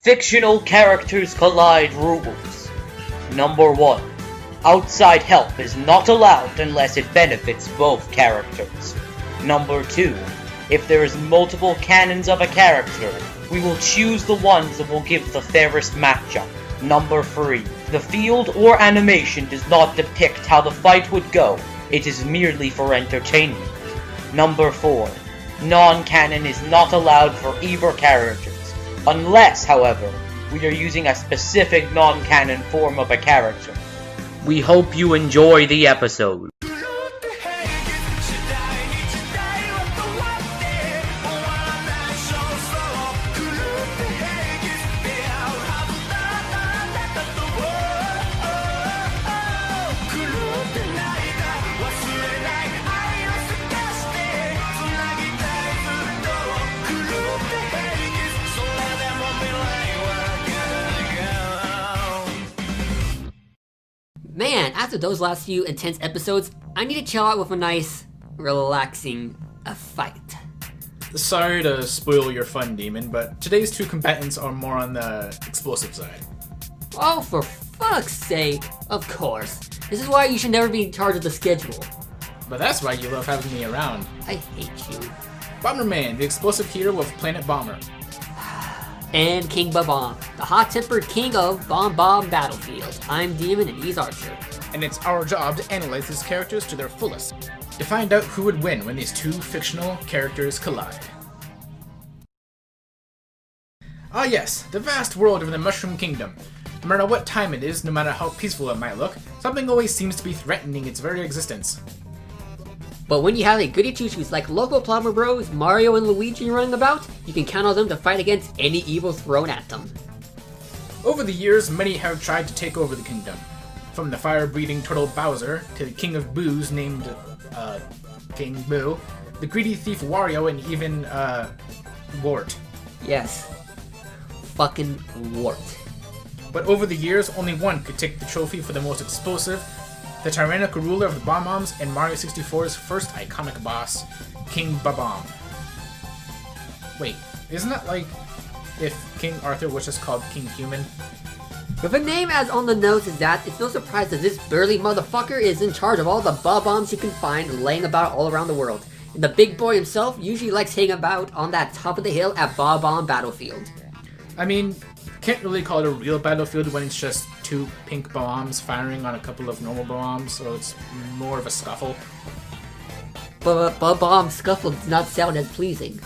Fictional Characters Collide rules. Number 1. Outside help is not allowed unless it benefits both characters. Number 2. If there is multiple canons of a character, we will choose the ones that will give the fairest matchup. Number 3. The field or animation does not depict how the fight would go, it is merely for entertainment. Number 4. Non-canon is not allowed for either characters, unless, however, we are using a specific non-canon form of a character. We hope you enjoy the episode. Man, after those last few intense episodes, I need to chill out with a nice, relaxing fight. Sorry to spoil your fun, Demon, but today's two combatants are more on the explosive side. Oh, for fuck's sake, of course. This is why you should never be in charge of the schedule. But that's why you love having me around. I hate you. Bomberman, the explosive hero of Planet Bomber. And King Bob-Omb, the hot-tempered king of Bob-Omb Battlefield. I'm Demon and he's Archer. And it's our job to analyze these characters to their fullest, to find out who would win when these two fictional characters collide. Ah yes, the vast world of the Mushroom Kingdom. No matter what time it is, no matter how peaceful it might look, something always seems to be threatening its very existence. But when you have a goody two-shoes like local Plumber Bros, Mario and Luigi running about, you can count on them to fight against any evil thrown at them. Over the years, many have tried to take over the kingdom. From the fire-breathing turtle Bowser, to the king of booze named, King Boo, the greedy thief Wario, and even, Wart. Yes. Fucking Wart. But over the years, only one could take the trophy for the most explosive, the tyrannical ruler of the Bob-ombs and Mario 64's first iconic boss, King Bob-Omb. Wait, isn't that like if King Arthur was just called King Human? With a name as on the nose as that, it's no surprise that this burly motherfucker is in charge of all the Bob-ombs you can find laying about all around the world. And the big boy himself usually likes hanging about on that top of the hill at Bob-Omb Battlefield. I mean, can't really call it a real battlefield when it's just two pink bombs firing on a couple of normal bombs, so it's more of a scuffle. But Bob-Omb scuffle does not sound as pleasing.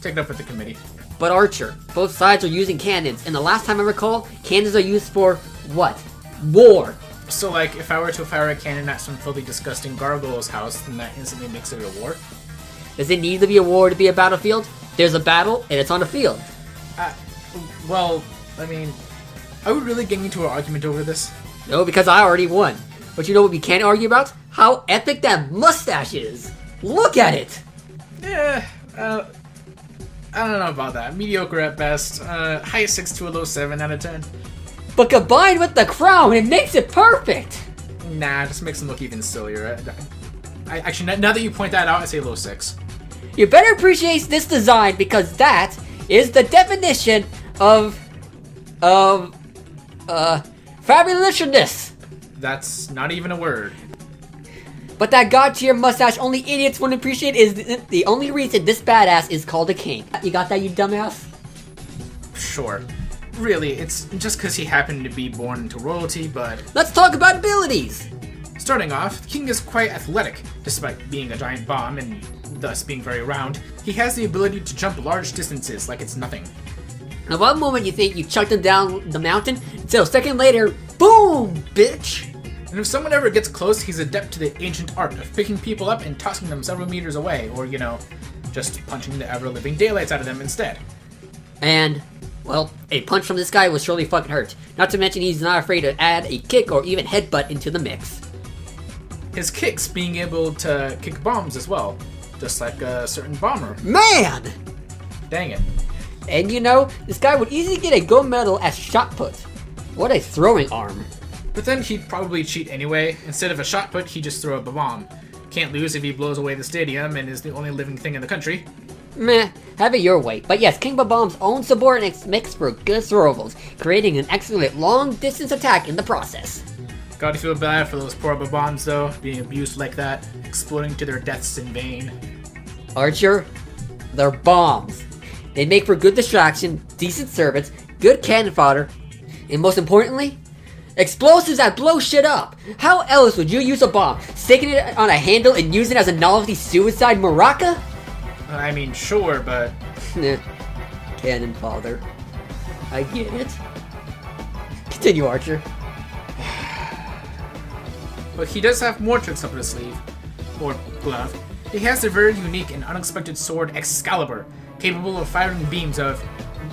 Take it up with the committee. But Archer, both sides are using cannons, and the last time I recall, cannons are used for what? War! So like, if I were to fire a cannon at some filthy disgusting gargoyle's house, then that instantly makes it a war? Does it need to be a war to be a battlefield? There's a battle, and it's on the field. Well, I mean, are we really getting into an argument over this? No, because I already won. But you know what we can't argue about? How epic that mustache is! Look at it! Yeah, I don't know about that. Mediocre at best. High 6 to a low 7 out of 10. But combined with the crown, it makes it perfect! Nah, it just makes him look even sillier. Actually, now that you point that out, I say low 6. You better appreciate this design because that is the definition of fabulousness. That's not even a word. But that god-tier mustache only idiots wouldn't appreciate is the only reason this badass is called a king. You got that, you dumbass? Sure. Really, it's just because he happened to be born into royalty, but... Let's talk about abilities! Starting off, the king is quite athletic, despite being a giant bomb and thus being very round. He has the ability to jump large distances like it's nothing. At one moment you think you chucked him down the mountain, until a second later, boom, bitch! And if someone ever gets close, he's adept to the ancient art of picking people up and tossing them several meters away, or, you know, just punching the ever-living daylights out of them instead. And, well, a punch from this guy will surely fucking hurt. Not to mention he's not afraid to add a kick or even headbutt into the mix. His kicks being able to kick bombs as well, just like a certain bomber. Man! Dang it. And you know, this guy would easily get a gold medal at shot put. What a throwing arm. But then he'd probably cheat anyway. Instead of a shot put, he'd just throw a bomb. Can't lose if he blows away the stadium and is the only living thing in the country. Meh, have it your way. But yes, King Bob-omb's own subordinates mix for good throwables, creating an excellent long-distance attack in the process. Gotta feel bad for those poor Bob-ombs though, being abused like that, exploding to their deaths in vain. Archer, they're bombs. They make for good distraction, decent service, good cannon fodder, and most importantly, explosives that blow shit up. How else would you use a bomb? Sticking it on a handle and using it as a novelty suicide maraca? I mean, sure, but... Cannon fodder. I get it. Continue, Archer. But he does have more tricks up his sleeve. Or glove. He has the very unique and unexpected sword Excalibur, capable of firing beams of...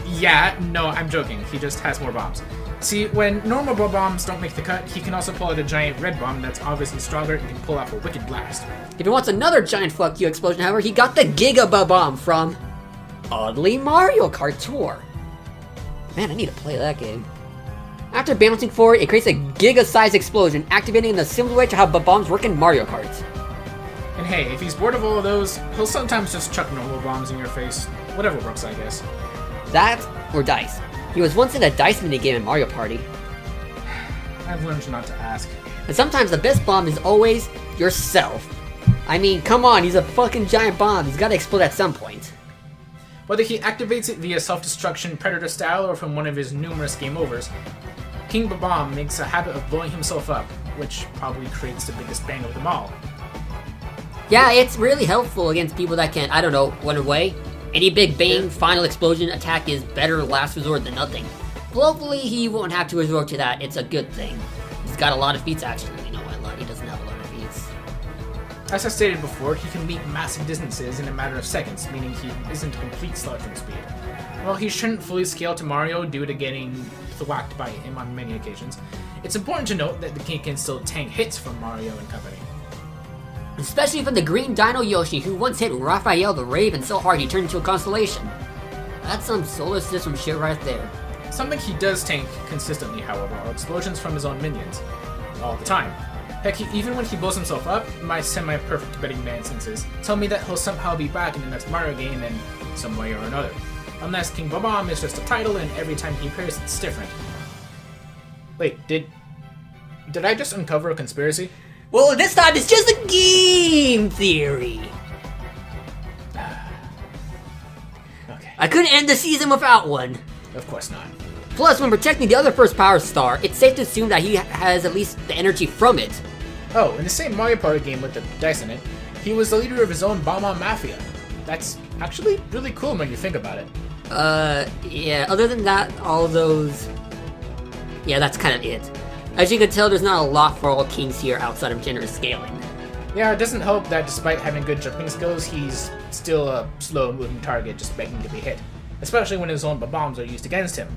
Yeah, no, I'm joking. He just has more bombs. See, when normal Bob-ombs don't make the cut, he can also pull out a giant red bomb that's obviously stronger and can pull off a wicked blast. If he wants another giant fuck you explosion, however, he got the Giga Bob-omb from... Oddly Mario Kart Tour. Man, I need to play that game. After balancing forward, it creates a giga-sized explosion, activating the similar way to how Bob-ombs work in Mario Kart. And hey, if he's bored of all of those, he'll sometimes just chuck normal bombs in your face. Whatever works, I guess. That, or dice. He was once in a dice minigame in Mario Party. I've learned not to ask. And sometimes the best bomb is always yourself. I mean, come on, he's a fucking giant bomb. He's gotta explode at some point. Whether he activates it via self-destruction Predator style or from one of his numerous game overs, King Bob-omb makes a habit of blowing himself up, which probably creates the biggest bang of them all. Yeah, it's really helpful against people that can, I don't know, run away. Any big bang final explosion attack is better last resort than nothing. But hopefully he won't have to resort to that. It's a good thing. He's got a lot of feats actually. You know what? He doesn't have a lot of feats. As I stated before, he can leap massive distances in a matter of seconds, meaning he isn't a complete slouch from speed. While he shouldn't fully scale to Mario due to getting thwacked by him on many occasions, it's important to note that the king can still tank hits from Mario and company. Especially from the green dino Yoshi, who once hit Raphael the Raven so hard he turned into a constellation. That's some solar system shit right there. Something he does tank consistently, however, are explosions from his own minions. All the time. Heck, even when he blows himself up, my semi-perfect betting man senses tell me that he'll somehow be back in the next Mario game in some way or another. Unless King Bob-omb is just a title and every time he appears it's different. Wait, did I just uncover a conspiracy? Well, this time it's just a game theory. Okay. I couldn't end the season without one. Of course not. Plus, when protecting the other first power star, it's safe to assume that he has at least the energy from it. Oh, in the same Mario Party game with the dice in it, he was the leader of his own Bomb-ombs Mafia. That's actually really cool when you think about it. Yeah, other than that, all those... Yeah, that's kind of it. As you can tell, there's not a lot for all kings here outside of generous scaling. Yeah, it doesn't help that despite having good jumping skills, he's still a slow-moving target just begging to be hit. Especially when his own bombs are used against him.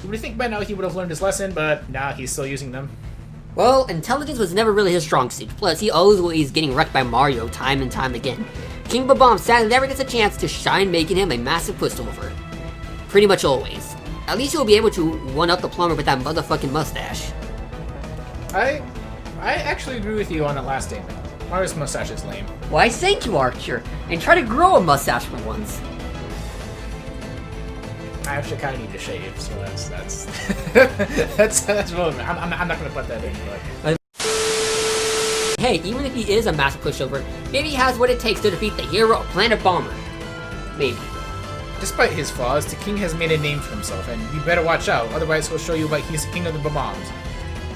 You would think by now he would have learned his lesson, but nah, he's still using them. Well, intelligence was never really his strong suit, plus he always getting wrecked by Mario time and time again. King Bob-omb sadly never gets a chance to shine, making him a massive pushover. Pretty much always. At least he'll be able to one-up the plumber with that motherfucking mustache. I actually agree with you on that last statement. Mario's mustache is lame. Why, thank you, Archer, and try to grow a mustache for once. I actually kind of need to shave, so that's that's relevant. I'm not gonna put that in, but. Hey, even if he is a massive pushover, maybe he has what it takes to defeat the hero of Planet Bomber. Maybe. Despite his flaws, the king has made a name for himself, and you better watch out, otherwise he'll show you why he's the king of the Bob-ombs.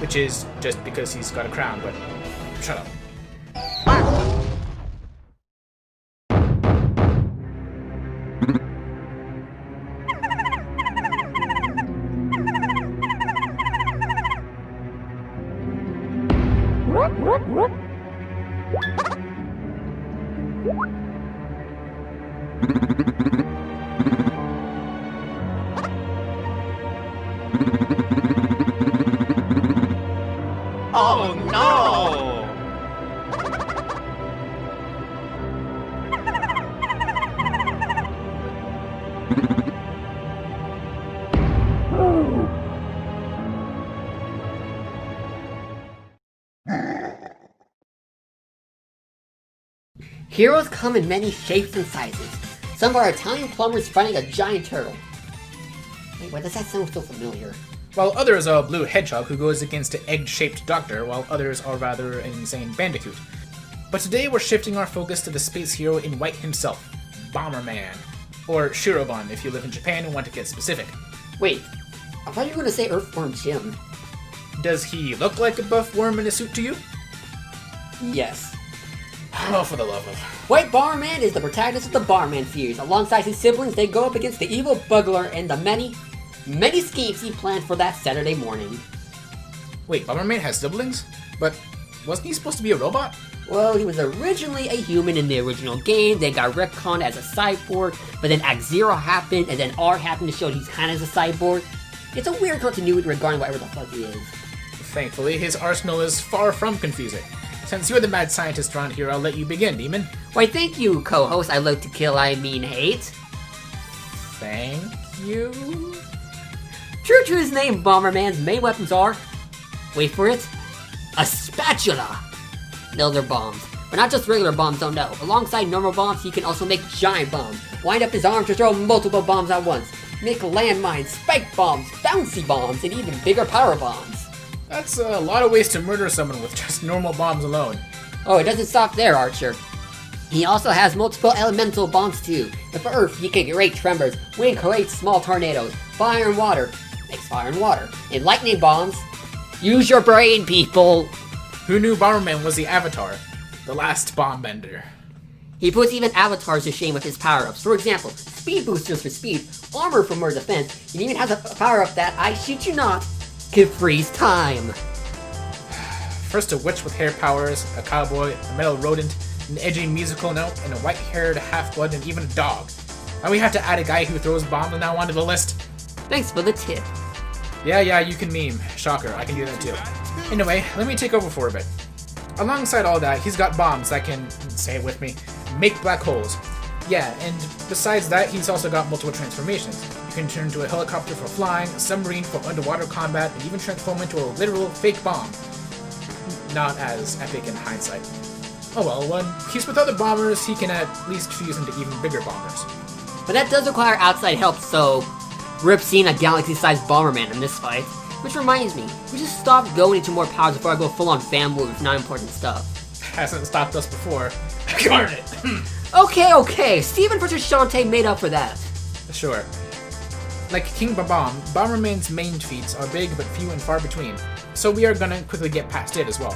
Which is just because he's got a crown, but shut up. Oh no! Heroes come in many shapes and sizes. Some are Italian plumbers fighting a giant turtle. Wait, why does that sound so familiar? While others are a blue hedgehog who goes against an egg-shaped doctor, while others are rather an insane bandicoot. But today we're shifting our focus to the space hero in white himself, Bomberman. Or Shirobon if you live in Japan and want to get specific. Wait, I thought you were going to say Earthworm Jim. Does he look like a buff worm in a suit to you? Yes. Oh, for the love of... White Bomberman is the protagonist of the Bomberman series. Alongside his siblings, they go up against the evil Bugler and the many schemes he planned for that Saturday morning. Wait, Bomberman has siblings? But wasn't he supposed to be a robot? Well, he was originally a human in the original game, then got retconned as a cyborg, but then Act Zero happened, and then R happened to show he's kind of a cyborg. It's a weird continuity regarding whatever the fuck he is. Thankfully, his arsenal is far from confusing. Since you're the mad scientist around here, I'll let you begin, Demon. Why, thank you, co-host. I love to kill, I mean hate. Thank you? True to his name, Bomberman's main weapons are, wait for it, a spatula. No, they're bombs. But not just regular bombs, oh no. Alongside normal bombs, he can also make giant bombs. Wind up his arm to throw multiple bombs at once. Make landmines, spike bombs, bouncy bombs, and even bigger power bombs. That's a lot of ways to murder someone with just normal bombs alone. Oh, it doesn't stop there, Archer. He also has multiple elemental bombs too. And for Earth, he can create tremors, wind creates small tornadoes, fire and water makes fire and water, and lightning bombs. Use your brain, people! Who knew Bomberman was the Avatar? The last bomb bender. He puts even avatars to shame with his power-ups. For example, speed boosters for speed, armor for more defense, and even has a power-up that, I shit you not, can freeze time. First a witch with hair powers, a cowboy, a metal rodent, an edgy musical note, and a white-haired half-blood, and even a dog. Now we have to add a guy who throws bombs now onto the list. Thanks for the tip. Yeah, you can meme. Shocker, I can do that too. Anyway, let me take over for a bit. Alongside all that, he's got bombs that can, say it with me, make black holes. Yeah, and besides that, he's also got multiple transformations. You can turn into a helicopter for flying, a submarine for underwater combat, and even transform into a literal fake bomb. Not as epic in hindsight. Oh well, when he's with other bombers, he can at least fuse into even bigger bombers. But that does require outside help, so rip seeing a galaxy-sized Bomberman in this fight. Which reminds me, we should stop going into more powers before I go full-on fanboy with non-important stuff. Hasn't stopped us before. Darn it! Okay, Steven versus Shantae made up for that. Sure. Like King Bob-Omb, Bomberman's main feats are big but few and far between, so we are gonna quickly get past it as well.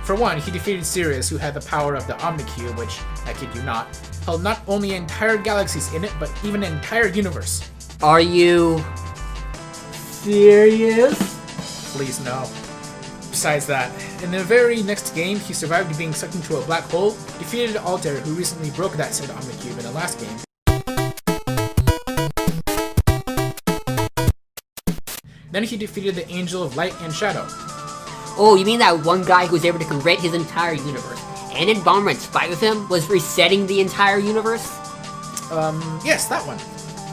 For one, he defeated Sirius, who had the power of the Omnicube, which, I kid you not, held not only entire galaxies in it, but even an entire universe. Are you serious? Please no. Besides that, in the very next game, he survived being sucked into a black hole, defeated Altair, who recently broke that said Omnicube in the last game. Then he defeated the Angel of Light and Shadow. Oh, you mean that one guy who was able to create his entire universe, and in Bomberman's fight with him, was resetting the entire universe? Yes, that one.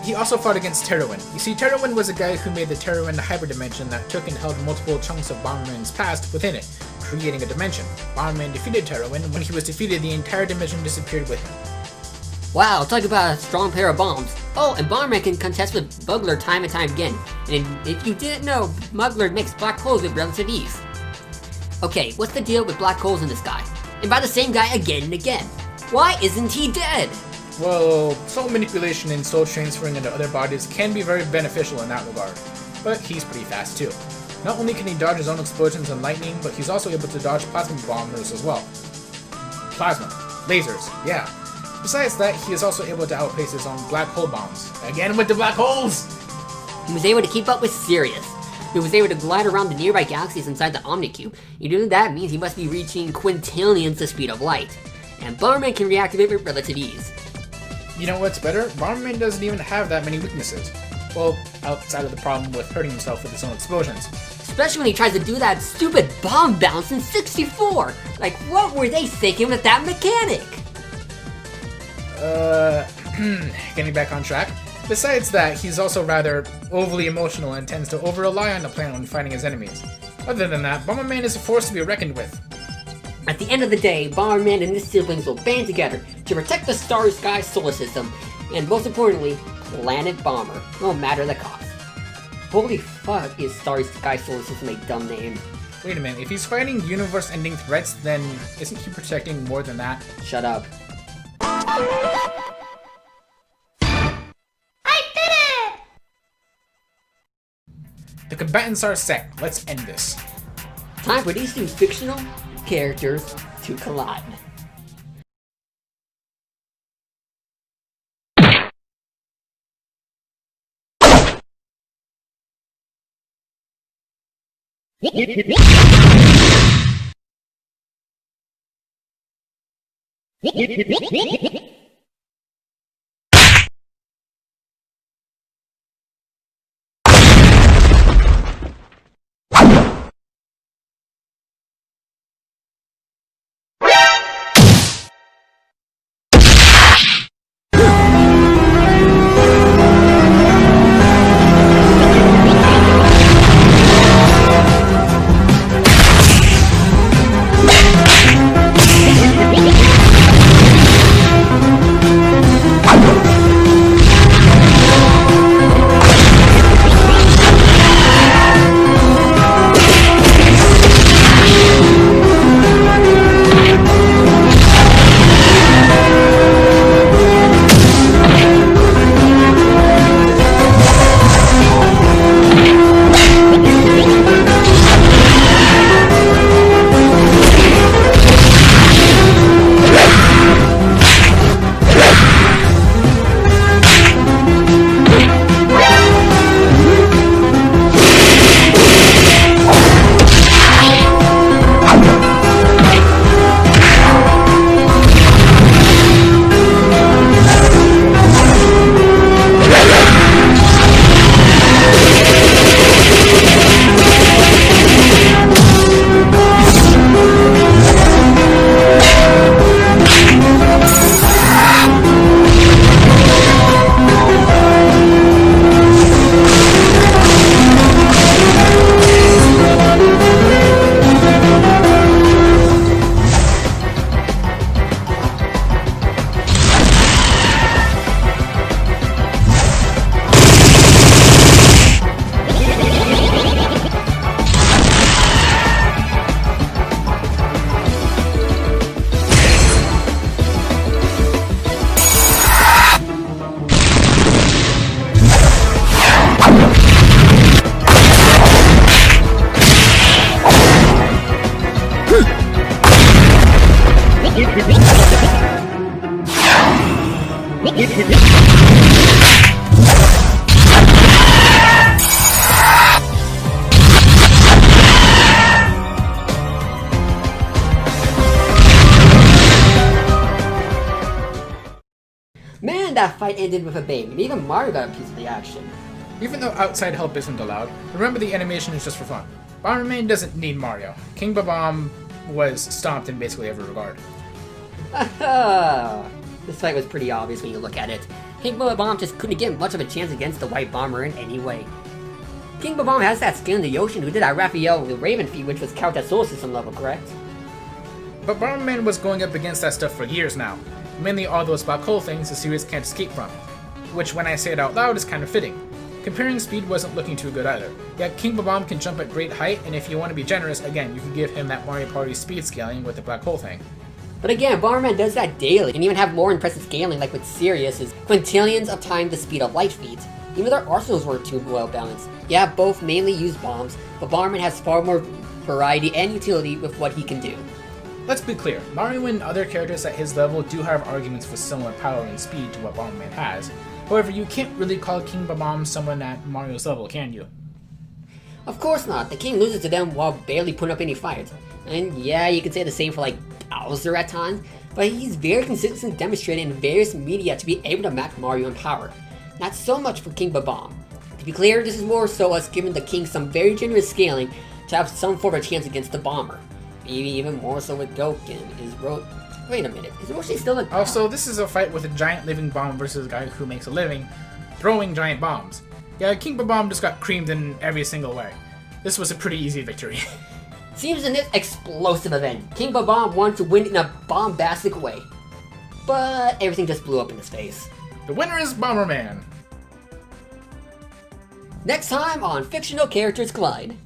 He also fought against Terrawin. You see, Terrawin was a guy who made the Terrawin hyperdimension that took and held multiple chunks of Bomberman's past within it, creating a dimension. Bomberman defeated Terrawin, and when he was defeated, the entire dimension disappeared with him. Wow, talk about a strong pair of bombs. Oh, and Bomberman can contest with Bugler time and time again. And if you didn't know, Bugler makes black holes with relative ease. Okay, what's the deal with black holes in this guy? And by the same guy again and again. Why isn't he dead? Well, soul manipulation and soul transferring into other bodies can be very beneficial in that regard, but he's pretty fast too. Not only can he dodge his own explosions and lightning, but he's also able to dodge plasma bombers as well. Plasma. Lasers, yeah. Besides that, he is also able to outpace his own black hole bombs. Again with the black holes! He was able to keep up with Sirius, who was able to glide around the nearby galaxies inside the Omnicube. You know that means he must be reaching quintillions the speed of light. And Bomberman can reactivate with relative ease. You know what's better? Bomberman doesn't even have that many weaknesses. Well, outside of the problem with hurting himself with his own explosions. Especially when he tries to do that stupid bomb bounce in 64! Like, what were they thinking with that mechanic? Getting back on track. Besides that, he's also rather overly emotional and tends to over-rely on the plan when fighting his enemies. Other than that, Bomberman is a force to be reckoned with. At the end of the day, Bomberman and his siblings will band together to protect the Starry Sky solar system and most importantly, Planet Bomber, no matter the cost. Holy fuck, is Starry Sky Solar System a dumb name. Wait a minute, if he's fighting universe-ending threats, then isn't he protecting more than that? Shut up. The combatants are set. Let's end this. Time for these two fictional characters to collide. Man, that fight ended with a bang, and even Mario got a piece of the action. Even though outside help isn't allowed, remember the animation is just for fun. Bomberman doesn't need Mario. King Bob-Omb was stomped in basically every regard. This fight was pretty obvious when you look at it. King Bob-Omb just couldn't get much of a chance against the White Bomber in any way. King Bob-Omb has that skill in the ocean who did that Raphael with Raven feat, which was count at Soul System level, correct? But Bomberman was going up against that stuff for years now. Mainly all those black hole things the series can't escape from. Which, when I say it out loud, is kind of fitting. Comparing speed wasn't looking too good either. Yet King Bob-Omb can jump at great height, and if you want to be generous, again, you can give him that Mario Party speed scaling with the black hole thing. But again, Bomberman does that daily, and even have more impressive scaling like with Sirius's quintillions of times the speed of light feet. Even their arsenals were too well balanced. Yeah, both mainly use bombs, but Bomberman has far more variety and utility with what he can do. Let's be clear, Mario and other characters at his level do have arguments for similar power and speed to what Bomberman has. However, you can't really call King Bob-Omb someone at Mario's level, can you? Of course not. The king loses to them while barely putting up any fights. And yeah, you could say the same for like Bowser at times, but he's very consistently demonstrated in various media to be able to match Mario in power. Not so much for King Bob-Omb. To be clear, this is more so us giving the king some very generous scaling to have some form of chance against the bomber. Maybe even more so with Goken. Wait a minute, is Roshi still a... Also, this is a fight with a giant living bomb versus a guy who makes a living throwing giant bombs. Yeah, King Bob-Omb just got creamed in every single way. This was a pretty easy victory. Seems in this explosive event, King Bob-Omb wanted to win in a bombastic way. But everything just blew up in his face. The winner is Bomberman. Next time on Fictional Characters Collide.